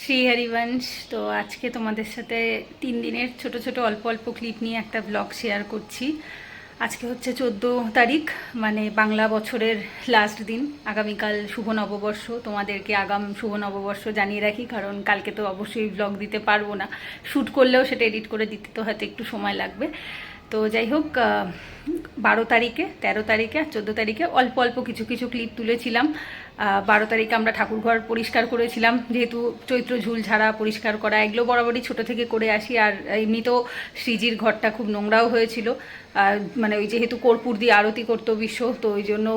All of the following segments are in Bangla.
শ্রী হরিবংশ। তো আজকে তোমাদের সাথে 3 দিনের ছোট ছোট অল্প অল্প ক্লিপ নিয়ে একটা ব্লগ শেয়ার করছি। আজকে হচ্ছে 14 তারিখ, মানে বাংলা বছরের লাস্ট দিন। আগামীকাল শুভ নববর্ষ। তোমাদেরকে আগাম শুভ নববর্ষ জানিয়ে রাখি, কারণ কালকে তো অবশ্যই ব্লগ দিতে পারবো না। শ্যুট করলেও সেটা এডিট করে দিতে তো হয়তো একটু সময় লাগবে। তো যাই হোক, 12 তারিখে, 13 তারিখে আর 14 তারিখে অল্প অল্প কিছু কিছু ক্লিপ তুলেছিলাম। 12 তারিখে আমরা ঠাকুরঘর পরিষ্কার করেছিলাম, যেহেতু চৈত্র ঝুল ঝাড়া পরিষ্কার করা এগুলো বরাবরই ছোটো থেকে করে আসি। আর এমনিতেও শ্রীজির ঘরটা খুব নোংরাও হয়েছিল, মানে ওই যেহেতু কর্পূর দিয়ে আরতি করতো বিশ্ব, তো ওই জন্য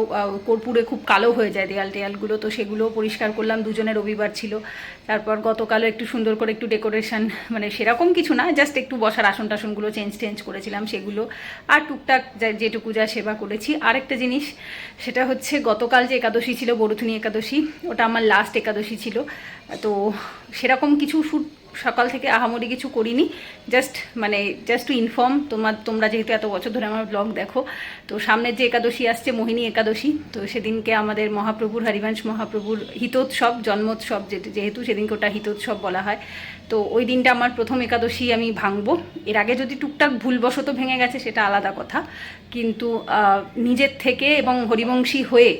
কর্পূরে খুব কালো হয়ে যায় দেয়াল টেয়ালগুলো, তো সেগুলো পরিষ্কার করলাম। দুজনের রবিবার ছিল। তারপর গতকালও একটু সুন্দর করে একটু ডেকোরেশন, মানে সেরকম কিছু না, জাস্ট একটু বসার আসন টাসনগুলো চেঞ্জ করেছিলাম সেগুলো। আর টুকটাক যেটুকু যা সেবা করেছি। আরেকটা জিনিস, সেটা হচ্ছে গতকাল যে একাদশী ছিল, বরুথিনী একাদশী, ওটা আমার লাস্ট একাদশী ছিল। তো সেরকম কিছু শ্যুট সকাল থেকে আহামরি কিছু করিনি, জাস্ট টু ইনফর্ম তোমরা যেহেতু এত বছর ধরে আমার ব্লগ দেখো। তো সামনের যে একাদশী আসছে, মোহিনী একাদশী, তো সেদিনকে আমাদের মহাপ্রভুর, হরিবংশ মহাপ্রভুর হিতোৎসব, জন্মোৎসব, যেহেতু সেদিনকে ওটা হিতোৎসব বলা হয়। তো ওই দিনটা আমার প্রথম একাদশী আমি ভাঙবো। এর আগে যদি টুকটাক ভুলবশত ভেঙে গেছে সেটা আলাদা কথা, কিন্তু নিজের থেকে এবং হরিবংশী হয়ে,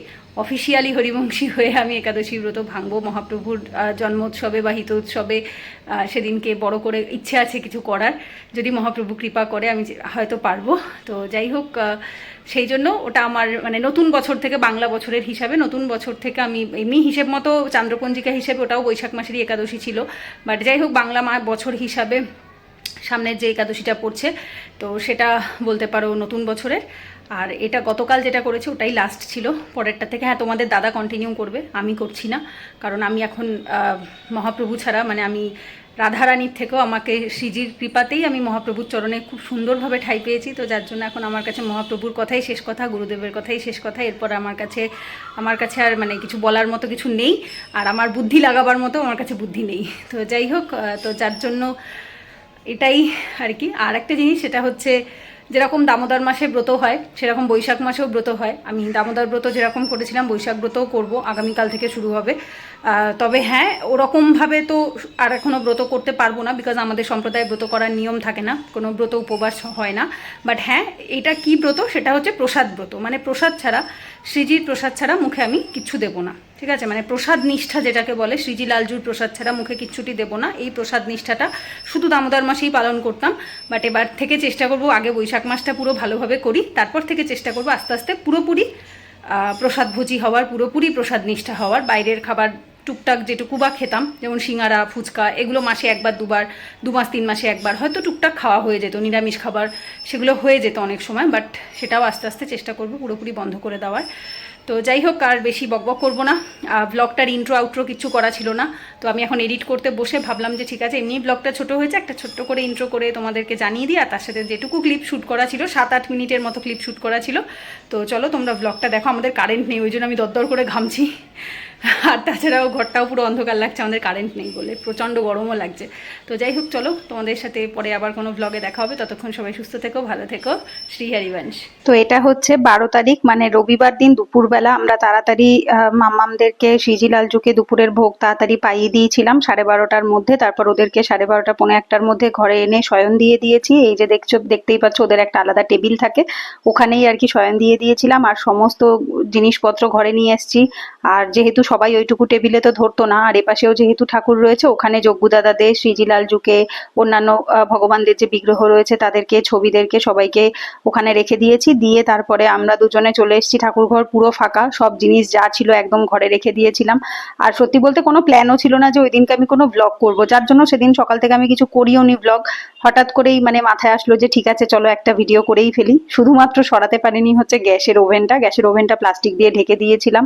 অফিসিয়ালি হরিবংশী হয়ে আমি একাদশী ব্রত ভাঙবো মহাপ্রভুর জন্মোৎসবে বা হিতোৎসবে। সেদিনকে বড় করে ইচ্ছে আছে কিছু করার, যদি মহাপ্রভু কৃপা করে আমি হয়তো পারবো। তো যাই হোক, সেই জন্য ওটা আমার মানে নতুন বছর থেকে, বাংলা বছরের হিসাবে নতুন বছর থেকে আমি এমনি হিসেব মতো চান্দ্রপঞ্জিকা হিসেবে ওটাও বৈশাখ মাসেরই একাদশী ছিল, বাট যাই হোক বাংলা বছর হিসাবে সামনের যে একাদশীটা পড়ছে, তো সেটা বলতে পারো নতুন বছরের। আর এটা গতকাল যেটা করেছে ওটাই লাস্ট ছিল। পরেরটা থেকে হ্যাঁ তোমাদের দাদা কন্টিনিউ করবে, আমি করছি না, কারণ আমি এখন মহাপ্রভু ছাড়া, মানে আমি রাধারানীর থেকেও আমাকে শ্রীজির কৃপাতেই আমি মহাপ্রভুর চরণে খুব সুন্দরভাবে ঠাঁই পেয়েছি। তো যার জন্য এখন আমার কাছে মহাপ্রভুর কথাই শেষ কথা, গুরুদেবের কথাই শেষ কথা। এরপর আমার কাছে আর মানে কিছু বলার মতো কিছু নেই, আর আমার বুদ্ধি লাগাবার মতো আমার কাছে বুদ্ধি নেই। তো যাই হোক, তো যার জন্য এটাই আর কি। আর একটা জিনিস, সেটা হচ্ছে যেরকম দামোদর মাসে ব্রত হয় সেরকম বৈশাখ মাসেও ব্রত হয়। আমি দামোদর ব্রত যেরকম করেছিলাম বৈশাখ ব্রতও করব, আগামীকাল থেকে শুরু হবে। তবে হ্যাঁ, ওরকমভাবে তো আর এখনও ব্রত করতে পারবো না, বিকজ আমাদের সম্প্রদায়ে ব্রত করার নিয়ম থাকে না, কোনো ব্রত উপবাস হয় না। বাট হ্যাঁ, এটা কি ব্রত, সেটা হচ্ছে প্রসাদ ব্রত, মানে প্রসাদ ছাড়া, শ্রীজির প্রসাদ ছাড়া মুখে আমি কিচ্ছু দেবো না, ঠিক আছে? মানে প্রসাদ নিষ্ঠা যেটাকে বলে, শ্রীজি লালজুর প্রসাদ ছাড়া মুখে কিচ্ছুটি দেবো না। এই প্রসাদ নিষ্ঠাটা শুধু দামোদর মাসেই পালন করতাম, বাট এবার থেকে চেষ্টা করব আগে বৈশাখ মাসটা পুরো ভালোভাবে করি, তারপর থেকে চেষ্টা করব আস্তে আস্তে পুরোপুরি প্রসাদভোজী হওয়ার, পুরোপুরি প্রসাদ নিষ্ঠা হওয়ার। বাইরের খাবার টুকটাক যেটুকু বা খেতাম, যেমন সিঙ্গারা, ফুচকা, এগুলো মাসে একবার দুবার, 2 মাস 3 মাসে একবার হয়তো টুকটাক খাওয়া হয়ে যেত, নিরামিষ খাবার সেগুলো হয়ে যেত অনেক সময়, বাট সেটাও আস্তে আস্তে চেষ্টা করব পুরোপুরি বন্ধ করে দেওয়ার। তো যাই হোক, আর বেশি বকবক করবো না। ব্লগটার ইন্ট্রো আউট্রো কিছু করা ছিল না, তো আমি এখন এডিট করতে বসে ভাবলাম যে ঠিক আছে, এমনি ব্লগটা ছোট হয়েছে, একটা ছোট্ট করে ইন্ট্রো করে তোমাদেরকে জানিয়ে দিই। আর তার সাথে যেটুকু ক্লিপ শ্যুট করা ছিল, 7-8 মিনিটের মতো ক্লিপ শ্যুট করা ছিল। তো চলো তোমরা ব্লগটা দেখো। আমাদের কারেন্ট নেই, ওই জন্য আমি দরদর করে ঘামছি। আর তাছাড়াও ঘরটাও পুরো অন্ধকার লাগছে, আমাদের কারেন্ট নেই বলে, প্রচণ্ড গরমও লাগছে। তো যাই হোক, চলো তোমাদের সাথে পরে আবার কোনো ব্লগে দেখা হবে। ততক্ষণ সবাই সুস্থ থেকো, ভালো থেকো। শ্রী হরিবংশ। তো এটা হচ্ছে 12 তারিখ, মানে রবিবার দিন দুপুরবেলা আমরা তাড়াতাড়ি মাম্মামদেরকে, শ্রীজি লালজুকে দুপুরের ভোগ তাড়াতাড়ি পাইয়ে দিয়েছিলাম 12:30টার মধ্যে। তারপর ওদেরকে 12:30 পৌনে 1টার মধ্যে ঘরে এনে শয়ন দিয়ে দিয়েছি। এই যে দেখতেই পাচ্ছ, ওদের একটা আলাদা টেবিল থাকে, ওখানেই আর কি শয়ন দিয়ে দিয়েছিলাম। আর সমস্ত জিনিসপত্র ঘরে নিয়ে এসেছি। আর যেহেতু সবাই ওইটুকু টেবিলে তো ধরতো না, আর এপাশেও যেহেতু ঠাকুর রয়েছে, ওখানে যজ্ঞ দাদাদের, শ্রীজি লালজুকে, অন্যান্য ভগবানদের যে বিগ্রহ রয়েছে তাদেরকে, ছবিদেরকে সবাইকে ওখানে রেখে দিয়েছি। দিয়ে তারপরে আমরা দুজনে চলে এসেছি। ঠাকুরঘর পুরো ফাঁকা, সব জিনিস যা ছিল একদম ঘরে রেখে দিয়েছিলাম। আর সত্যি বলতে কোনো প্ল্যানও ছিল না যে ওই দিনকে আমি কোনো ব্লগ করব, যার জন্য সেদিন সকাল থেকে আমি কিছু করিও নি ব্লগ। হঠাৎ করেই মানে মাথায় আসলো যে ঠিক আছে চলো একটা ভিডিও করেই ফেলি। শুধুমাত্র সরাতে পারিনি হচ্ছে গ্যাসের ওভেনটা প্লাস্টিক দিয়ে ঢেকে দিয়েছিলাম,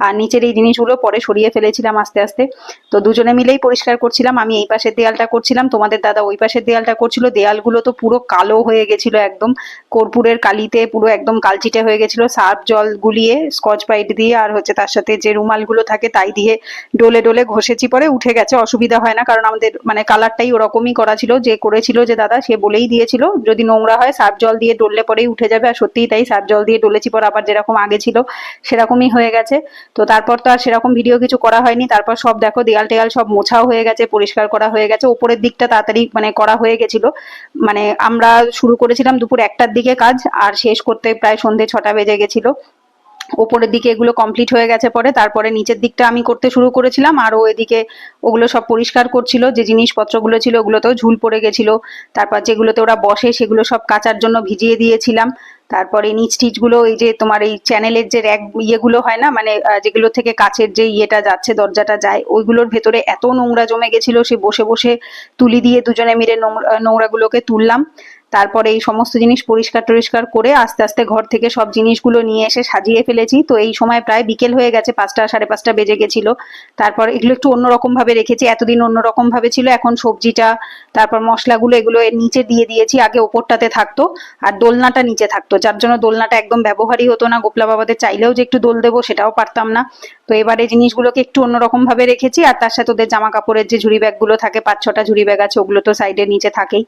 আর নিচের এই জিনিসগুলো পরে সরিয়ে ফেলেছিলাম আস্তে আস্তে। তো দুজনে মিলেই পরিষ্কার করছিলাম, আমি এই পাশের দেয়ালটা করছিলাম, তোমাদের দাদা ওই পাশের দেয়ালটা করছিল। দেয়ালগুলো তো পুরো কালো হয়ে গেছিল, একদম কর্পূরের কালিতে পুরো একদম কালচিটে হয়ে গেছিল। সার্ফ জল গুলিয়ে স্কচ ব্রাইট দিয়ে আর হচ্ছে তার সাথে যে রুমালগুলো থাকে তাই দিয়ে ডলে ডলে ঘষেছি, পরে উঠে গেছে, অসুবিধা হয় না, কারণ আমাদের মানে কালারটাই ওরকমই করা ছিল। যে করেছিল যে দাদা, সে বলেই দিয়েছিল যদি নোংরা হয় সার্ফ জল দিয়ে ডললে পরেই উঠে যাবে। আর সত্যিই তাই, সার্ফ জল দিয়ে ডলেছি, পর আবার যেরকম আগে ছিল সেরকমই হয়ে গেছে। তো তারপর তো আর সেরকম সেরকম ভিডিও কিছু করা হয়নি। তারপর সব দেখো দেয়াল টেয়াল সব মোছাও হয়ে গেছে, পরিষ্কার করা হয়ে গেছে, উপরের দিকটা তাড়াতাড়ি মানে করা হয়ে গেছিল। মানে আমরা শুরু করেছিলাম দুপুর 1টার দিকে কাজ, আর শেষ করতে প্রায় সন্ধে 6টা বেজে গেছিল। ওপরের দিকে এগুলো কমপ্লিট হয়ে গেছে পরে, তারপরে নিচের দিকটা আমি করতে শুরু করেছিলাম, আর ও এদিকে ওগুলো সব পরিষ্কার করছিল। যে জিনিসপত্রগুলো ছিল ওগুলোতেও ঝুল পড়ে গেছিল, তারপর যেগুলোতে ওরা বসে সেগুলো সব কাচার জন্য ভিজিয়ে দিয়েছিলাম। তারপরে নিচ টিচগুলো এই যে তোমার এই চ্যানেলের যে র্যাক ইয়েগুলো হয় না, মানে যেগুলো থেকে কাচের যে ইয়েটা যাচ্ছে, দরজাটা যায়, ওইগুলোর ভেতরে এত নোংরা জমে গেছিল, সে বসে বসে তুলি দিয়ে দুজনে মিলে নোংরাগুলোকে তুললাম। তারপরে এই সমস্ত জিনিস পরিষ্কার টরিষ্কার করে আস্তে আস্তে ঘর থেকে সব জিনিসগুলো নিয়ে এসে সাজিয়ে ফেলেছি। তো এই সময় প্রায় বিকেল হয়ে গেছে, 5টা 5:30 বেজে গেছিল। তারপর এগুলো একটু অন্যরকম ভাবে রেখেছি, এতদিন অন্যরকম ভাবে ছিল, এখন সবজিটা তারপর মশলাগুলো এগুলো এর নিচে দিয়ে দিয়েছি। আগে ওপরটাতে থাকতো আর দোলনাটা নিচে থাকতো, যার জন্য দোলনাটা একদম ব্যবহারই হতো না। গোপলা বাবাদের চাইলেও যে একটু দোল দেবো সেটাও পারতাম না। তো এবারে জিনিসগুলোকে একটু অন্যরকম ভাবে রেখেছি, আর তার সাথে ওদের জামা কাপড়ের যে ঝুড়ি ব্যাগগুলো থাকে, 5-6টা ঝুড়ি ব্যাগ আছে, ওগুলো তো সাইডের নিচে থাকেই।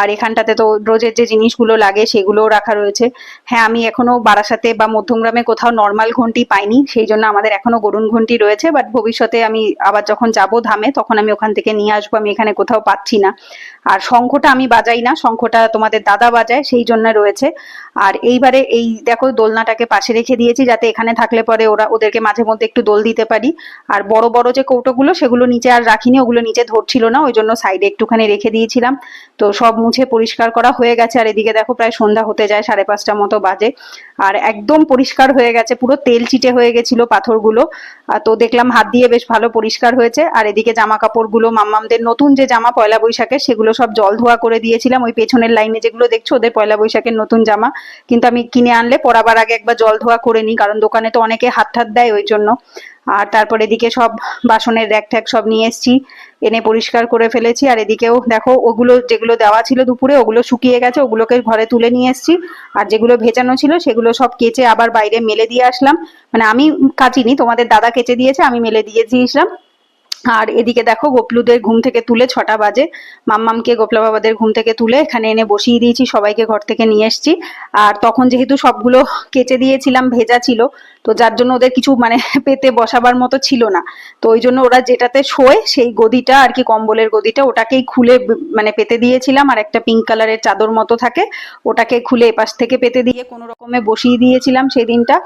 আর এখানটাতে তো রোজের যে জিনিসগুলো লাগে সেগুলোও রাখা রয়েছে। হ্যাঁ, আমি এখনো বারাসাতে বা মধ্যমগ্রামে কোথাও নর্মাল ঘন্টি পাইনি, সেই জন্য আমাদের এখনো গরুন ঘন্টি রয়েছে। বাট ভবিষ্যতে আমি আবার যখন যাব ধামে তখন আমি ওখান থেকে নিয়ে আসবো, আমি এখানে কোথাও পাচ্ছি না। আর শঙ্খটা আমি বাজাই না, শঙ্খটা তোমাদের দাদা বাজায়, সেই জন্য রয়েছে। আর এইবারে এই দেখো দোলনাটাকে পাশে রেখে দিয়েছি, যাতে এখানে থাকলে পরে ওদেরকে মাঝে মধ্যে একটু দোল দিতে পারি। আর বড় বড় যে কৌটোগুলো সেগুলো নিচে আর রাখিনি, ওগুলো নিচে ধরছিল না, ওই জন্য সাইডে একটুখানি রেখে দিয়েছিলাম। তো সব মুছে পরিষ্কার করা হয়ে গেছে। আর এদিকে দেখো প্রায় সন্ধ্যা হতে যায়, 5:30 মতো বাজে, আর একদম পরিষ্কার হয়ে গেছে, পুরো তেল চিটে হয়ে গেছিল পাথরগুলো। তো দেখলাম হাত দিয়ে বেশ ভালো পরিষ্কার হয়েছে। আর এদিকে জামা কাপড়গুলো মাম্মামদের নতুন যে জামা পয়লা বৈশাখের, সেগুলো সব জল ধোয়া করে দিয়েছিলাম। ওই পেছনের লাইনে যেগুলো দেখছো ওদের পয়লা বৈশাখের নতুন জামা, কিন্তু আমি কিনে আনলে পরাবার আগে একবার জল ধোয়া করে নিই, কারণ দোকানে তো অনেকে হাত ঠাত দেয় ওই জন্য। আর তারপর এদিকে সব বাসনের র্যাক ট্যাক সব নিয়ে এসেছি, এনে পরিষ্কার করে ফেলেছি। আর এদিকেও দেখো ওগুলো যেগুলো দেওয়া ছিল দুপুরে ওগুলো শুকিয়ে গেছে, ওগুলোকে ঘরে তুলে নিয়ে এসেছি। আর যেগুলো ভেজানো ছিল সেগুলো সব কেচে আবার বাইরে মেলে দিয়ে আসলাম। মানে আমি কাচিনি, তোমাদের দাদা কেচে দিয়েছে, আমি মেলে দিয়ে দিয়েছিলাম। আর এদিকে দেখো গোপলুদের ঘুম থেকে তুলে 6টা বাজে, মাম্মামকে গোপলা বাবাদের ঘুম থেকে তুলে এখানে এনে বসিয়ে দিয়েছি, সবাইকে ঘর থেকে নিয়ে এসেছি। আর তখন যেহেতু সবগুলো কেচে দিয়েছিলাম, ভেজা ছিল, তো যার জন্য ওদের কিছু মানে পেতে বসাবার মতো ছিল না। তো ওই জন্য ওরা যেটাতে শোয় সেই গদিটা আর কি, কম্বলের গদিটা, ওটাকেই খুলে মানে পেতে দিয়েছিলাম। আর একটা পিঙ্ক কালারের চাদর মতো থাকে, ওটাকে খুলে এপাশ থেকে পেতে দিয়ে কোনো রকমে বসিয়ে দিয়েছিলাম সেদিনটা।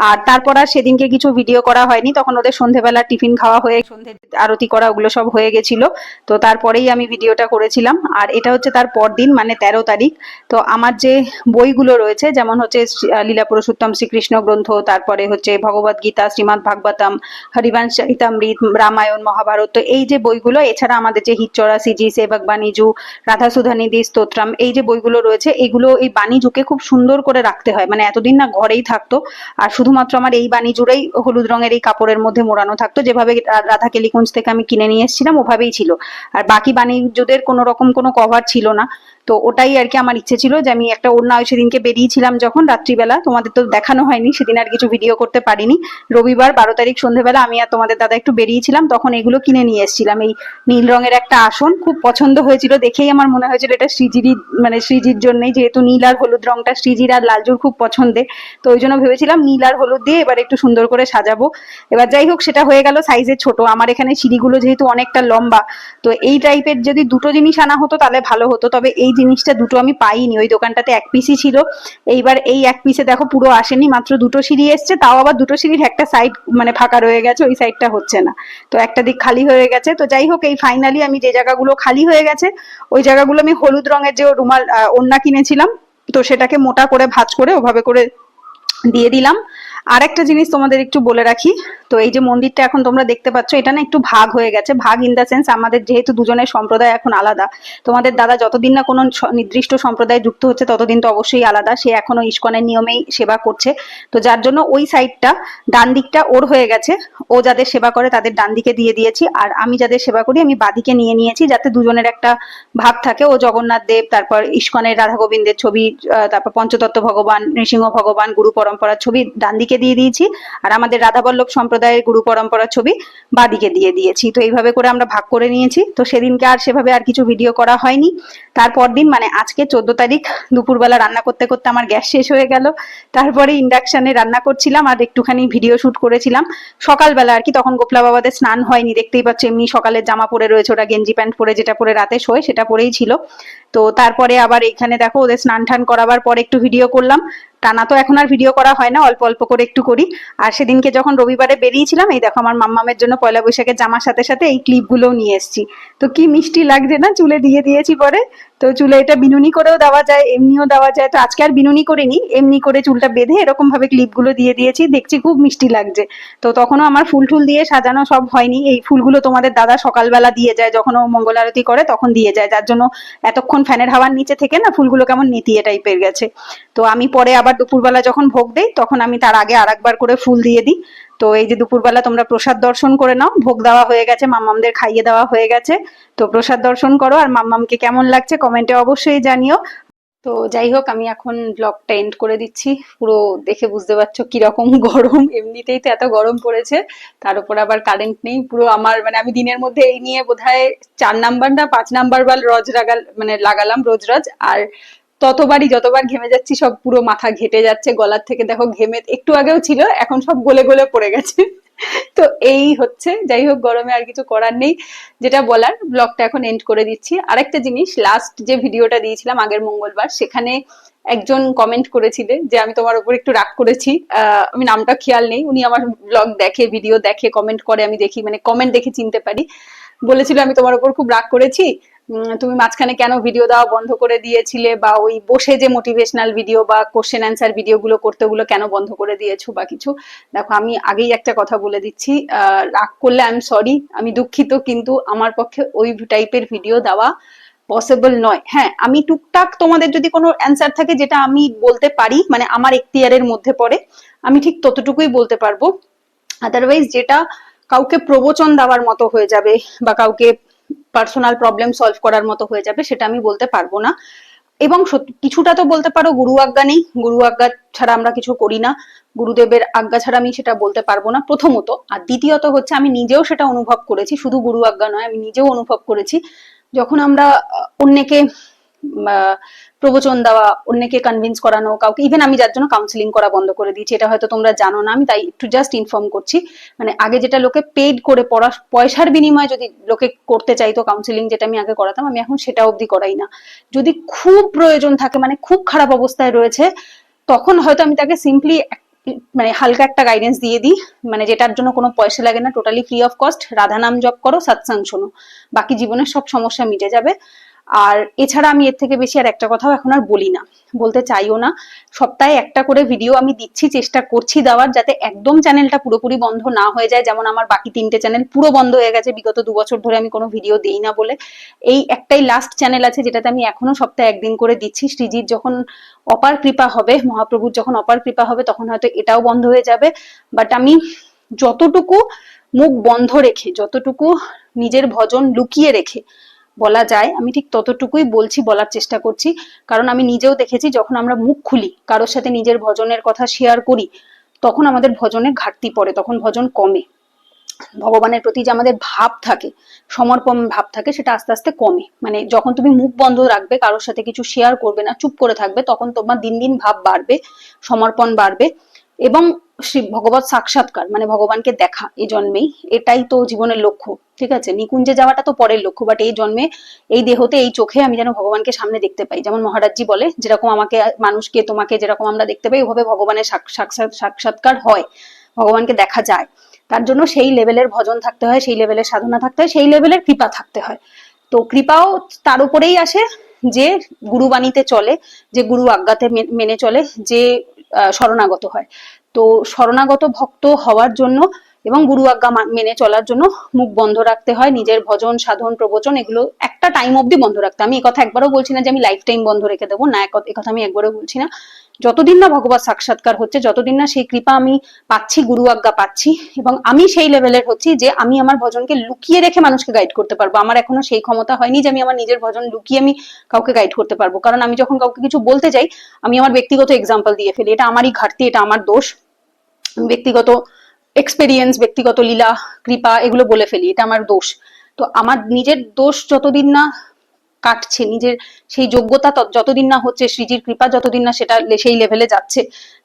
আর তারপর আর সেদিনকে কিছু ভিডিও করা হয়নি, তখন ওদের সন্ধেবেলা টিফিন খাওয়া হয়ে সন্ধে আরতি করা ওগুলো সব হয়ে গেছিল। তো তারপরেই আমি ভিডিওটা করেছিলাম। আর এটা হচ্ছে তার পরদিন, মানে 13 তারিখ। তো আমার যে বইগুলো রয়েছে, যেমন হচ্ছে লীলা পুরুষোত্তম শ্রীকৃষ্ণ গ্রন্থ, তারপরে হচ্ছে ভগবদ গীতা, শ্রীমদ ভাগবতম, হরিবংশ চরিতামৃত, রামায়ণ, মহাভারত, তো এই যে বইগুলো, এছাড়া আমাদের যে হিত 84 সেবক বাণীজু, রাধা সুধানিধি স্তোত্রম, এই যে বইগুলো রয়েছে, এগুলো এই বাণীজুকে খুব সুন্দর করে রাখতে হয়। মানে এতদিন না ঘরেই থাকতো, আর শুধুমাত্র আমার এই বাণীজুড়েই হলুদ রঙের এই কাপড়ের মধ্যে মোড়ানো থাকতো, যেভাবে রাধা কেলিকুঞ্জ থেকে আমি কিনে নিয়ে এসেছিলাম ওভাবেই ছিল। আর বাকি বাণিজ্যদের কোনো রকম কোনো কভার ছিল না। তো ওটাই আর কি আমার ইচ্ছে ছিল, যে আমি একটা ওড়না, ওই সেদিনকে বেরিয়েছিলাম যখন রাত্রিবেলা, তোমাদের তো দেখানো হয়নি সেদিন, আর কিছু ভিডিও করতে পারিনি। রবিবার 12 তারিখ সন্ধ্যেবেলা আমি আর তোমাদের দাদা একটু বেরিয়েছিলাম, তখন এগুলো কিনে নিয়ে এসেছিলাম। এই নীল রঙের একটা আসন খুব পছন্দ হয়েছিল, দেখেই আমার মনে হয়েছিল এটা শ্রীজিরই, মানে শ্রীজির জন্যই, যেহেতু নীল আর হলুদ রংটা শ্রীজির আর লালজুর খুব পছন্দের। তো ওই জন্য ভেবেছিলাম নীল আর হলুদ দিয়ে এবার একটু সুন্দর করে সাজাবো। এবার যাই হোক, সেটা হয়ে গেল সাইজে ছোট। আমার এখানে সিঁড়িগুলো যেহেতু অনেকটা লম্বা, তো এই টাইপের যদি দুটো জিনিস আনা হতো তাহলে ভালো হতো। তবে এই জিনিসটা দুটো আমি পাইনি, ওই দোকানটাতে এক পিসই ছিল। এইবার এই এক পিসে দেখো পুরো আসেনি, মাত্র দুটো সিঁড়ি এসছে, তাও আবার দুটো সিঁড়ির একটা সাইড মানে ফাঁকা রয়ে গেছে, ওই সাইডটা হচ্ছে না। তো একটা দিক খালি হয়ে গেছে। তো যাই হোক, এই ফাইনালি আমি যে জায়গাগুলো খালি হয়ে গেছে ওই জায়গাগুলো আমি হলুদ রঙের যে রুমাল ওড়না কিনেছিলাম, তো সেটাকে মোটা করে ভাঁজ করে ওভাবে করে দিয়ে দিলাম। আর একটা জিনিস তোমাদের একটু বলে রাখি, তো এই যে মন্দিরটা এখন তোমরা দেখতে পাচ্ছ, এটা না একটু ভাগ হয়ে গেছে। ভাগ ইন দা সেন্স, আমাদের যেহেতু দুজনের সম্প্রদায় এখন আলাদা, তোমাদের দাদা যতদিন না কোনো নির্দিষ্ট সম্প্রদায় যুক্ত হচ্ছে ততদিন তো অবশ্যই আলাদা, সে এখনো ইস্কনের নিয়মেই সেবা করছে। তো যার জন্য ওই সাইডটা, ডান দিকটা ওর হয়ে গেছে, ও যাদের সেবা করে তাদের ডান দিকে দিয়ে দিয়েছি, আর আমি যাদের সেবা করি আমি বাদিকে নিয়ে নিয়েছি, যাতে দুজনের একটা ভাব থাকে। ও জগন্নাথ দেব, তারপর ইস্কনের রাধা গোবিন্দের ছবি, তারপর পঞ্চতত্ত্ব ভগবান, নৃসিংহ ভগবান, গুরু পরম্পরার ছবি ডান দিকে দিকে দিয়ে দিয়েছি, আর আমাদের রাধাবল্লভ সম্প্রদায়ের গুরু পরম্পরার ছবি বাদিকে দিয়ে দিয়েছি। তো এইভাবে করে আমরা ভাগ করে নিয়েছি। তো সেদিনকে আর সেভাবে আর কিছু ভিডিও করা হয়নি। তারপর দিন মানে আজকে 14 তারিখ দুপুরবেলা রান্না করতে করতে আমার গ্যাস শেষ হয়ে গেল। তারপরে ইন্ডাকশনে রান্না করছিলাম আর একটুখানি ভিডিও শুট করেছিলাম সকালবেলা আর কি। তখন গোপলা বাবাদের স্নান হয়নি, দেখতেই পাচ্ছ এমনি সকালের জামা পরে রয়েছে, ওটা গেঞ্জি প্যান্ট পরে যেটা পরে রাতে শোয় সেটা পরেই ছিল। তো তারপরে আবার এখানে দেখো ওদের স্নান টান করাবার পরে একটু ভিডিও করলাম। টানা তো এখন আর ভিডিও করা হয় না, অল্প অল্প করে একটু করি। আর সেদিনকে যখন রবিবারে বেরিয়েছিলাম, এই দেখো আমার মাম্মামের জন্য পয়লা বৈশাখের জামার সাথে সাথে এই ক্লিপ গুলোও নিয়ে এসেছি। তো কি মিষ্টি লাগছে না, চুলে দিয়ে দিয়েছি পরে। তো চুলে এটা বিনুনি করেও দেওয়া যায়, এমনিও দেওয়া যায়। তো আজকে আর বিনুনি করিনি, এমনি করে চুলটা বেঁধে এরকম ভাবে ক্লিপ গুলো দিয়ে দিয়েছি, দেখছি খুব মিষ্টি লাগছে। তো তখনও আমার ফুল টুল দিয়ে সাজানো সব হয়নি। এই ফুলগুলো তোমাদের দাদা সকালবেলা দিয়ে যায়, যখন ও মঙ্গল আরতি করে তখন দিয়ে যায়, যার জন্য এতক্ষণ ফ্যানের হাওয়ার নিচে থেকে না ফুলগুলো কেমন নেতিয়ে টাইপের গেছে। তো আমি পরে আবার দুপুরবেলা যখন ভোগ দেই তখন আমি তার আগে আরেকবার করে ফুল দিয়ে দিই। তো এই যে দুপুরবেলা তোমরা প্রসাদ দর্শন করে নাও, ভোগ দেওয়া হয়ে গেছে, মাম্মামদের খাইয়ে দেওয়া হয়ে গেছে। তো প্রসাদ দর্শন করো, আর মাম্মামকে কেমন লাগছে কমেন্টে অবশ্যই জানিও। তো যাই হোক, আমি এখন ব্লগটা এন্ড করে দিচ্ছি। পুরো দেখে বুঝতে পারছো কিরকম গরম, এমনিতেই তো এত গরম পড়েছে, তার উপর আবার কারেন্ট নেই। পুরো আমার মানে আমি দিনের মধ্যে এই নিয়ে বোধহয় 4 নাম্বার না 5 নাম্বার বার লাগালাম রোজ। আর ততবারই যতবার ঘেমে যাচ্ছি সব পুরো মাথা ঘেটে যাচ্ছে, গলার থেকে দেখো ঘেমে একটু আগেও ছিল, এখন সব গলে গলে পড়ে গেছে। তো এই হচ্ছে, যাই হোক গরমে আর কিছু করার নেই। যেটা বলার, ব্লগটা এখন এন্ড করে দিচ্ছি। আরেকটা জিনিস, লাস্ট যে ভিডিওটা দিয়েছিলাম আগের মঙ্গলবার, সেখানে একজন কমেন্ট করেছিলে যে আমি তোমার উপর একটু রাগ করেছি। আমি নামটা খেয়াল নেই, উনি আমার ব্লগ দেখে, ভিডিও দেখে, কমেন্ট করে, আমি দেখি, মানে কমেন্ট দেখে চিনতে পারি। বলেছিল আমি তোমার উপর খুব রাগ করেছি, তুমি মাঝখানে কেন ভিডিও দেওয়া বন্ধ করে দিয়েছিলে, বা ওই বসে যে মোটিভেশনাল ভিডিও বা কোশ্চেন অ্যান্সার ভিডিও গুলো করতে, ওগুলো কেন বন্ধ করে দিয়েছো বা কিছু। দেখো আমি আগেই একটা কথা বলে দিচ্ছি, রাগ করলে আই এম সরি, আমি দুঃখিত, কিন্তু আমার পক্ষে ওই টাইপের ভিডিও দেওয়া পসিবল নয়। হ্যাঁ, আমি টুকটাক তোমাদের যদি কোনো অ্যান্সার থাকে যেটা আমি বলতে পারি, মানে আমার এখতিয়ারের মধ্যে পড়ে, আমি ঠিক ততটুকুই বলতে পারবো। আদারওয়াইজ যেটা কাউকে প্রবচন দেওয়ার মতো হয়ে যাবে বা কাউকে পার্সোনাল প্রবলেম সলভ করার মতো হয়ে যাবে, সেটা আমি বলতে পারবো না। এবং কিছুটা তো বলতে পারো, গুরু আজ্ঞা নেই, গুরু আজ্ঞা ছাড়া আমরা কিছু করি না, গুরুদেবের আজ্ঞা ছাড়া আমি সেটা বলতে পারবো না, প্রথমত। আর দ্বিতীয়ত হচ্ছে, আমি নিজেও সেটা অনুভব করেছি, শুধু গুরু আজ্ঞা নয়, আমি নিজেও অনুভব করেছি যখন আমরা অন্যকে প্রবচন দেওয়া, অন্যকে কনভিন্স করানো, কাউকে, ইভেন আমি যার জন্য কাউন্সিলিং করা বন্ধ করে দিয়েছি, এটা হয়তো তোমরা জানো না, আমি তাই একটু জাস্ট ইনফর্ম করছি। মানে আগে যেটা লোকে পেড করে পয়সার বিনিময়ে যদি লোকে করতে চাইতো কাউন্সিলিং, যেটা আমি আগে করাতাম, আমি এখন সেটা অবধি করাই না। যদি খুব প্রয়োজন থাকে, মানে খুব খারাপ অবস্থায় রয়েছে, তখন হয়তো আমি তাকে সিম্পলি মানে হালকা একটা গাইডেন্স দিয়ে দিই, মানে যেটার জন্য কোনো পয়সা লাগে না, totally free of cost, Radha নাম জপ করো, সৎসঙ্গ শোনো, বাকি জীবনের সব সমস্যা মিটে যাবে। আর এছাড়া আমি এর থেকে বেশি আর একটা কথাও এখন আর বলি না, বলতে চাইও না। সপ্তাহে একটা করে ভিডিও আমি দিচ্ছি, চেষ্টা করছি দেওয়ার, যাতে একদম চ্যানেলটা পুরোপুরি বন্ধ না হয়ে যায়, যেমন আমার বাকি 3টে চ্যানেল পুরো বন্ধ হয়ে গেছে বিগত 2 বছর ধরে, আমি কোনো ভিডিও দেই না বলে। এই একটাই লাস্ট চ্যানেল আছে যেটাতে আমি এখনো সপ্তাহে একদিন করে দিচ্ছি। শ্রীজির যখন অপার কৃপা হবে, মহাপ্রভুর যখন অপার কৃপা হবে, তখন হয়তো এটাও বন্ধ হয়ে যাবে। বাট আমি যতটুকু মুখ বন্ধ রেখে, যতটুকু নিজের ভজন লুকিয়ে রেখে বলা যায়, আমি ঠিক ততটুকুই বলছি, বলার চেষ্টা করছি। কারণ আমি নিজেও দেখেছি, যখন আমরা মুখ খুলি, কারোর সাথে নিজের ভজনের কথা শেয়ার করি, তখন আমাদের ভজনের ঘাটতি পড়ে, তখন ভজন কমে। ভগবানের প্রতি যে আমাদের ভাব থাকে, সমর্পণ ভাব থাকে, সেটা আস্তে আস্তে কমে। মানে যখন তুমি মুখ বন্ধ রাখবে, কারোর সাথে কিছু শেয়ার করবে না, চুপ করে থাকবে, তখন তোমার দিন দিন ভাব বাড়বে, সমর্পণ বাড়বে, এবং শ্রী ভগবত সাক্ষাৎকার, মানে ভগবানকে দেখা এই জন্মেই, এটাই তো জীবনের লক্ষ্য। ঠিক আছে, নিকুঞ্জে যাওয়াটা তো পরের লক্ষ্য, বাট এই জন্মে, এই দেহতে, এই চোখে আমি যেন ভগবানকে সামনে দেখতে পাই। যেমন মহারাজজি বলে, যেরকম আমাকে, মানুষকে, তোমাকে যেরকম আমরা দেখতে পাই, ওভাবে ভগবানের সাক্ষাৎকার হয়, ভগবানকে দেখা যায়। তার জন্য সেই লেভেলের ভজন থাকতে হয়, সেই লেভেলের সাধনা থাকতে হয়, সেই লেভেলের কৃপা থাকতে হয়। তো কৃপাও তার উপরেই আসে যে গুরুবাণীতে চলে, যে গুরু আজ্ঞাতে মেনে চলে, যে শরণাগত হয়। তো শরণাগত ভক্ত হওয়ার জন্য এবং গুরু আজ্ঞা মেনে চলার জন্য মুখ বন্ধ রাখতে হয়, নিজের ভজন, সাধন, প্রবচন, এগুলো একটা টাইম অবধি বন্ধ রাখতে। আমি একথা একবারও বলছি না যে আমি লাইফ টাইম বন্ধ রেখে দেবো, না, একথা আমি একবারও বলছি না। যতদিন না ভগবত সাক্ষাৎকার হচ্ছে, যতদিন না সেই কৃপা আমি পাচ্ছি, গুরু আজ্ঞা পাচ্ছি, এবং আমি সেই লেভেলের হচ্ছি যে আমি আমার ভজনকে লুকিয়ে রেখে মানুষকে গাইড করতে পারবো। আমার এখনো সেই ক্ষমতা হয়নি যে আমি আমার নিজের ভজন লুকিয়ে আমি কাউকে গাইড করতে পারবো। কারণ আমি যখন কাউকে কিছু বলতে যাই, আমি আমার ব্যক্তিগত এক্সাম্পল দিয়ে ফেলি, এটা আমারই ঘাটতি, এটা আমার দোষ। ব্যক্তিগত এক্সপেরিয়েন্স, ব্যক্তিগত লীলা কৃপা এগুলো বলে ফেলি, এটা আমার দোষ। তো আমার নিজের দোষ যতদিন না কাটছে, নিজের সেই যোগ্যতা যতদিন না হচ্ছে, শ্রীজির কৃপা যতদিন না সেটা সেই লেভেলে যাচ্ছে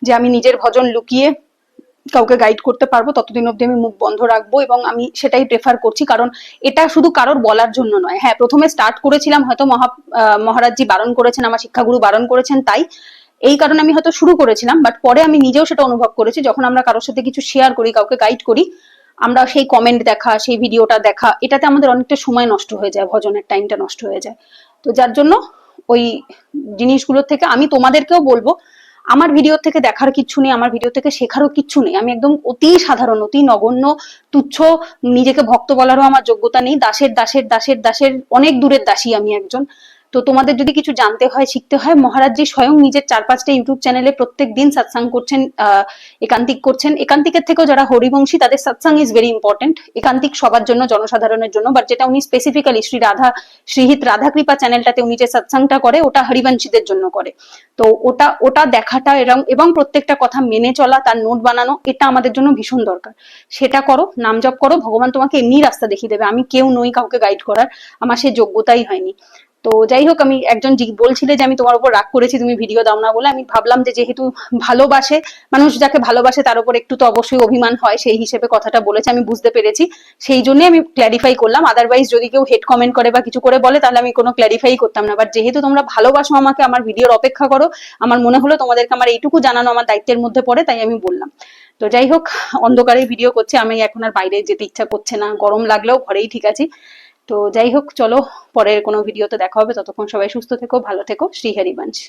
যে আমি নিজের ভজন লুকিয়ে কাউকে গাইড করতে পারবো, ততদিন অব্দি আমি মুখ বন্ধ রাখবো। এবং আমি সেটাই প্রেফার করছি, কারণ এটা শুধু কারোর বলার জন্য নয়। হ্যাঁ, প্রথমে স্টার্ট করেছিলাম হয়তো মহারাজজি বারণ করেছেন, আমার শিক্ষাগুরু বারণ করেছেন, তাই এই কারণে আমি হয়তো শুরু করেছিলাম, বাট পরে আমি নিজেও সেটা অনুভব করেছি, যখন আমরা কারোর সাথে কিছু শেয়ার করি, কাউকে গাইড করি, আমরা সেই কমেন্ট দেখা, সেই ভিডিওটা দেখা, এটাতে আমাদের অনেকটা সময় নষ্ট হয়ে যায়, ভজনের টাইমটা নষ্ট হয়ে যায়। তো যার জন্য ওই জিনিসগুলোর থেকে আমি তোমাদেরকেও বলবো, আমার ভিডিও থেকে দেখার কিচ্ছু নেই, আমার ভিডিও থেকে শেখারও কিচ্ছু নেই। আমি একদম অতি সাধারণ, অতি নগণ্য, তুচ্ছ, নিজেকে ভক্ত বলারও আমার যোগ্যতা নেই, দাসের দাসের দাসের দাসের অনেক দূরের দাসী আমি একজন। তো তোমাদের যদি কিছু জানতে হয়, শিখতে হয়, মহারাজজি স্বয়ং নিজের 4-5টা ইউটিউব চ্যানেলে প্রত্যেক দিন সৎসাং করছেন, একান্তিক করছেন। একান্তিকের থেকেও যারা হরিবংশী তাদের সৎসাং ইজ ভেরি ইম্পর্টেন্ট। একান্তিক সবার জন্য, জনসাধারণের জন্য, বাট যেটা উনি স্পেসিফিক্যালি শ্রীহিত রাধা কৃপা চ্যানেলটাতে উনি যে সৎসাংটা করে, ওটা হরিবংশীদের জন্য করে। তো ওটা ওটা দেখাটা এবং প্রত্যেকটা কথা মেনে চলা, তার নোট বানানো, এটা আমাদের জন্য ভীষণ দরকার। সেটা করো, নাম জপ করো, ভগবান তোমাকে এমনি রাস্তা দেখিয়ে দেবে। আমি কেউ নই কাউকে গাইড করার, আমার সে যোগ্যতাই হয়নি। তো যাই হোক, আমি একজন বলছিলে যে আমি তোমার উপর রাগ করেছি, তুমি ভিডিও দাও না বলে। আমি ভাবলাম যে যেহেতু ভালোবাসে মানুষ, যাকে ভালোবাসে তার উপর একটু তো অবশ্যই অভিমান হয়, সেই হিসেবে কথাটা বলেছে, আমি বুঝতে পেরেছি, সেই জন্যই আমি ক্ল্যারিফাই করলাম। আদারওয়াইজ যদি কেউ হেড কমেন্ট করে বা কিছু করে বলে, তাহলে আমি কোনো ক্ল্যারিফাই করতাম না। বাট যেহেতু তোমরা ভালোবাসো আমাকে, আমার ভিডিওর অপেক্ষা করো, আমার মনে হলো তোমাদেরকে আমার এইটুকু জানানো আমার দায়িত্বের মধ্যে পড়ে, তাই আমি বললাম। তো যাই হোক, অন্ধকারে ভিডিও করছি, আমি এখন আর বাইরে যেতে ইচ্ছা করছে না, গরম লাগলেও ঘরেই ঠিক আছে। তো যাই হোক, চলো পরের কোনো ভিডিওতে দেখা হবে, ততক্ষণ সবাই সুস্থ থেকো, ভালো থেকো। শ্রী হরিবংশ।